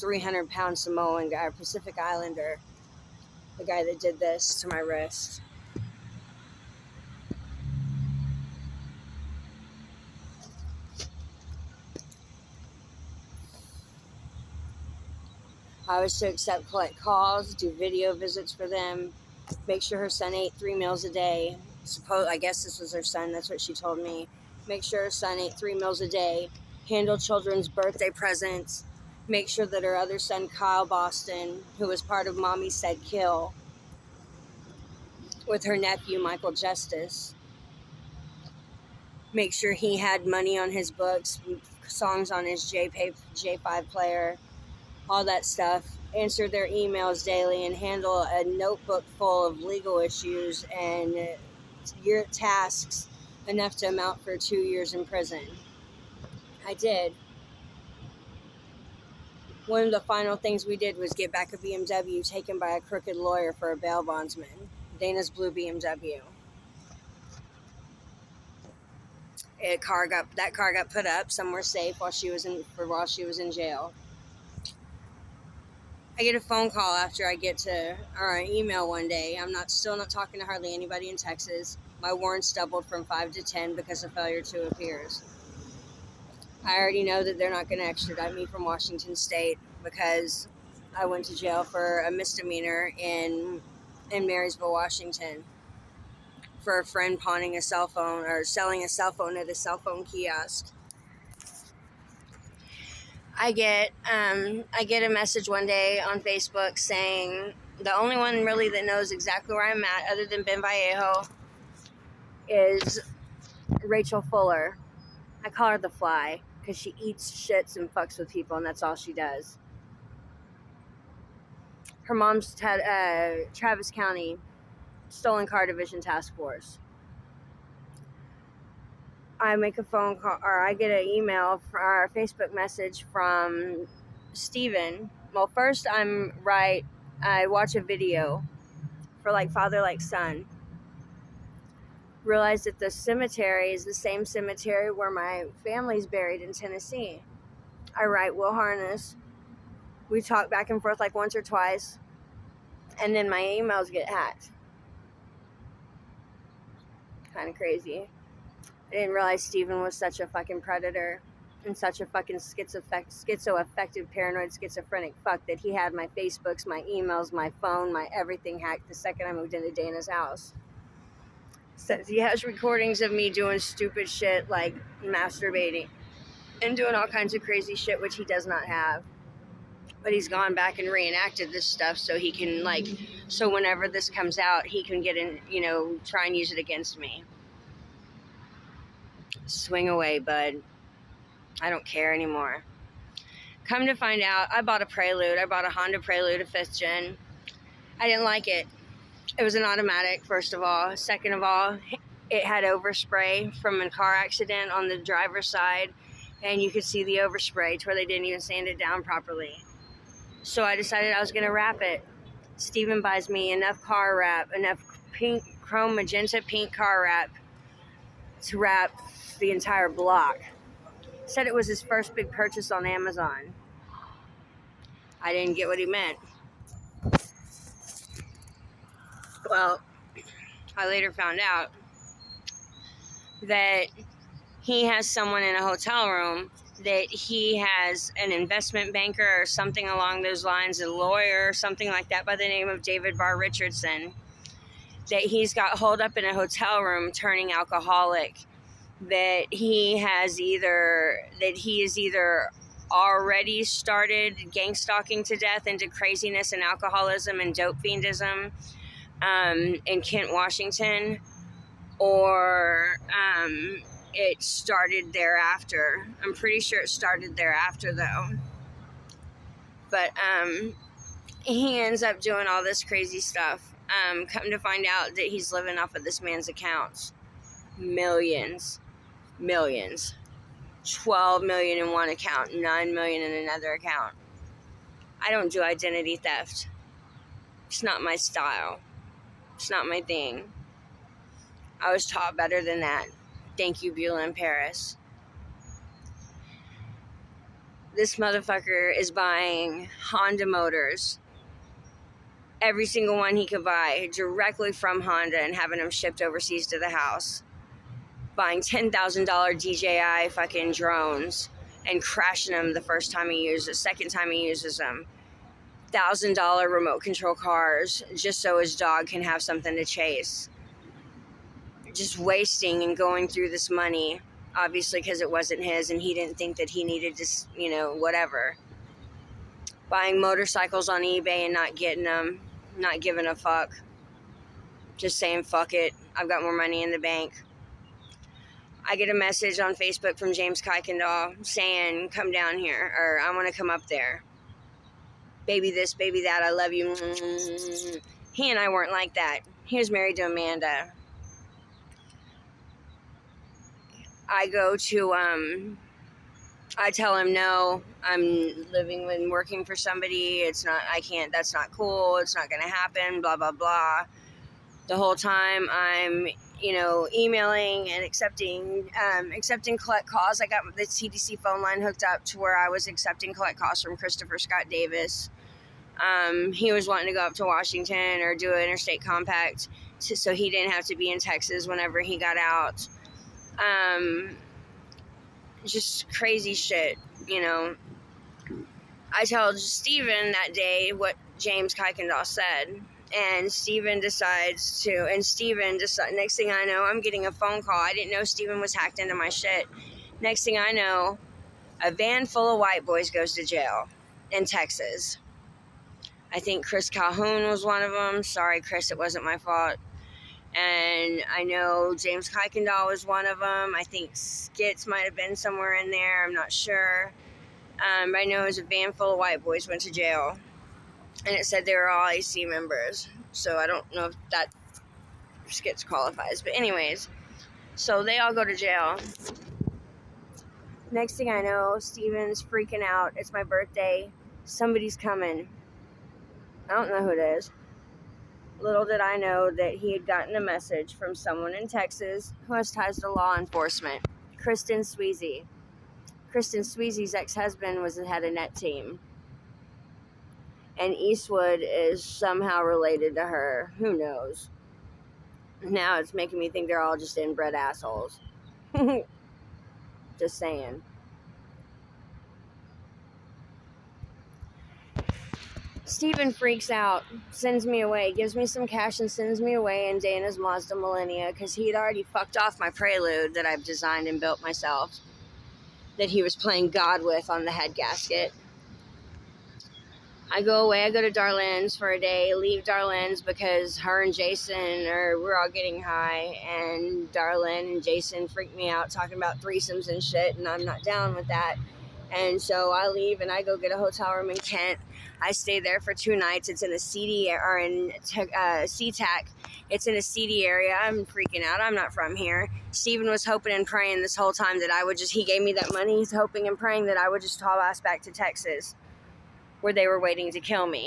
300-pound Samoan guy, Pacific Islander, the guy that did this to my wrist. I was to accept, collect calls, do video visits for them, make sure her son ate 3 meals a day. I guess this was her son, that's what she told me. Make sure her son ate 3 meals a day, handle children's birthday presents, make sure that her other son, Kyle Boston, who was part of Mommy Said Kill, with her nephew, Michael Justice, make sure he had money on his books, songs on his J5 player, all that stuff. Answer their emails daily and handle a notebook full of legal issues and your tasks enough to amount for 2 years in prison. I did. One of the final things we did was get back a BMW taken by a crooked lawyer for a bail bondsman. Dana's blue BMW. That car got put up somewhere safe while she was in jail. I get a phone call after I get to, or an email one day. I'm still not talking to hardly anybody in Texas. My warrants doubled from 5 to 10 because of failure to appears. I already know that they're not going to extradite me from Washington State because I went to jail for a misdemeanor in Marysville, Washington, for a friend pawning a cell phone or selling a cell phone at a cell phone kiosk. I get a message one day on Facebook saying the only one really that knows exactly where I'm at, other than Ben Vallejo, is Rachel Fuller. I call her the Fly because she eats, shits, and fucks with people, and that's all she does. Her mom's Travis County Stolen Car Division Task Force. I make a phone call, or I get an email or a Facebook message from Steven. Well, first I watch a video for like Father Like Son. Realize that the cemetery is the same cemetery where my family's buried in Tennessee. I write Will Harness. We talk back and forth like once or twice, and then my emails get hacked. Kind of crazy. I didn't realize Steven was such a fucking predator and such a fucking schizoaffective, paranoid, schizophrenic fuck that he had my Facebooks, my emails, my phone, my everything hacked the second I moved into Dana's house. Says he has recordings of me doing stupid shit like masturbating and doing all kinds of crazy shit, which he does not have. But he's gone back and reenacted this stuff so he can, so whenever this comes out, he can get in, try and use it against me. Swing away, bud. I don't care anymore. Come to find out, I bought a Prelude. I bought a Honda Prelude, a 5th gen. I didn't like it. It was an automatic, first of all. Second of all, it had overspray from a car accident on the driver's side, and you could see the overspray to where they didn't even sand it down properly. So I decided I was going to wrap it. Steven buys me enough car wrap, enough pink, chrome magenta pink car wrap to wrap the entire block. Said it was his first big purchase on Amazon. I didn't get what he meant. Well, I later found out that he has someone in a hotel room that he has an investment banker or something along those lines, a lawyer or something like that by the name of David Barr Richardson, that he's got holed up in a hotel room turning alcoholic, that he is either already started gang stalking to death into craziness and alcoholism and dope fiendism in Kent, Washington, or it started thereafter. I'm pretty sure it started thereafter, though. But he ends up doing all this crazy stuff. Come to find out that he's living off of this man's accounts. Millions. 12 million in one account, 9 million in another account. I don't do identity theft. It's not my style. It's not my thing. I was taught better than that. Thank you, Beulah and Paris. this motherfucker is buying Honda motors, every single one he could buy, directly from Honda and having them shipped overseas to the house. Buying $10,000 DJI fucking drones and crashing them the first time he uses, second time he uses them. $1,000 remote control cars just so his dog can have something to chase. Just wasting and going through this money, obviously because it wasn't his and he didn't think that he needed to, whatever. Buying motorcycles on eBay and not getting them, not giving a fuck. Just saying, fuck it, I've got more money in the bank. I get a message on Facebook from James Kuykendall saying, come down here, or I want to come up there. Baby this, baby that, I love you. He and I weren't like that. He was married to Amanda. I go to, I tell him, no, I'm living and working for somebody. It's not, I can't, that's not cool. It's not going to happen, blah, blah, blah. The whole time I'm, emailing and accepting collect calls. I got the TDC phone line hooked up to where I was accepting collect calls from Christopher Scott Davis. He was wanting to go up to Washington or do an interstate compact so he didn't have to be in Texas whenever he got out. Just crazy shit, I told Steven that day what James Kuykendall said. And Steven decides to, next thing I know, I'm getting a phone call. I didn't know Steven was hacked into my shit. Next thing I know, a van full of white boys goes to jail in Texas. I think Chris Calhoun was one of them. Sorry, Chris, it wasn't my fault. And I know James Kuykendall was one of them. I think Skits might have been somewhere in there. I'm not sure. But I know it was a van full of white boys went to jail. And it said they were all AC members. So I don't know if that Skits qualifies. But anyways, so they all go to jail. Next thing I know, Steven's freaking out. It's my birthday. Somebody's coming. I don't know who it is. Little did I know that he had gotten a message from someone in Texas who has ties to law enforcement. Kristen Sweezy. Kristen Sweezy's ex-husband was the head of Net Team. And Eastwood is somehow related to her. Who knows? Now it's making me think they're all just inbred assholes. Just saying. Steven freaks out, sends me away, gives me some cash and sends me away in Dana's Mazda Millennia because he had already fucked off my Prelude that I've designed and built myself that he was playing God with on the head gasket. I go away, I go to Darlene's for a day, leave Darlene's because her and Jason we're all getting high, and Darlene and Jason freak me out talking about threesomes and shit, and I'm not down with that. And so I leave and I go get a hotel room in Kent. I stay there for 2 nights. It's in a seedy, or in SeaTac. It's in a seedy area. I'm freaking out. I'm not from here. Steven was hoping and praying this whole time that he gave me that money. He's hoping and praying that I would just haul ass back to Texas, where they were waiting to kill me.